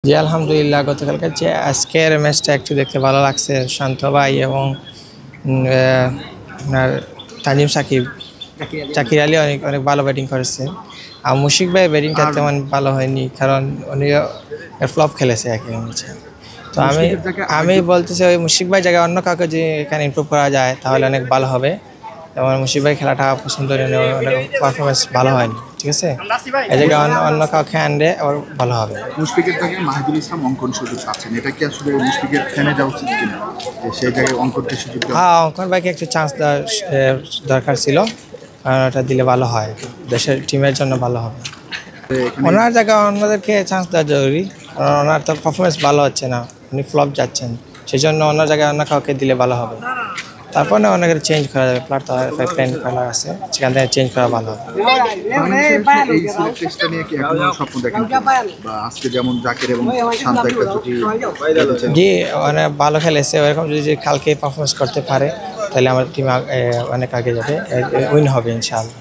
জি, আলহামদুলিল্লাহ। গতকালকে যে আজকের ম্যাচটা একটু দেখতে ভালো লাগছে। শান্ত ভাই এবং আপনার তাজিম সাকিব, জাকির আলী অনেক অনেক ভালো ব্যাটিং করেছে। আর মুশফিক ভাই ব্যাটিংটা তেমন ভালো হয়নি, কারণ উনি ফ্লপ খেলেছে একই ম্যাচে। তো আমি বলতেছি ওই মুশফিক ভাই জায়গায় অন্য কাউকে যদি এখানে ইমপ্রুভ করা যায় তাহলে অনেক ভালো হবে। যেমন মুশফিক ভাই খেলাটা পছন্দ অনেক পারফরমেন্স ভালো হয়নি, ঠিক আছে। এই জায়গায় অন্য কাউকে আনলে আবার ভালো হবে। মুশফিকের জায়গায় মাহিদুল ইসলাম অঙ্কন সুযোগ পাচ্ছেন, এটা কি আসলে মুশফিকের থেমে যাওয়া উচিত কিনা, যে সেই জায়গায় অঙ্কনকে সুযোগ দেওয়া? হ্যাঁ, অঙ্কন ভাইকে একটু চান্স দেওয়ার দরকার ছিল, কারণ ওটা দিলে ভালো হয়, দেশের টিমের জন্য ভালো হবে। ওনার জায়গায় অন্যদেরকে চান্স দেওয়া জরুরি, কারণ ওনার তো পারফরমেন্স ভালো হচ্ছে না, উনি ফ্লপ যাচ্ছেন। সেই জন্য অন্য জায়গায় অন্য কাউকে দিলে ভালো হবে। তারপর না অনেকে চেঞ্জ করা যাবে, প্লেন খেলার আছে, সেখান থেকে চেঞ্জ করা ভালো হবে। এই সিলেট টেস্টটা নিয়ে কি এখনো স্বপ্ন দেখেন কিনা? বা আজকে যেমন জাকির এবং শান্ত একটা জুটি খেলেছেন। জি, অনেক ভালো খেলেছে। ওরকম যদি কালকে পারফরমেন্স করতে পারে তাহলে আমার টিম অনেক আগে যাবে, উইন হবে ইনশাআল্লাহ।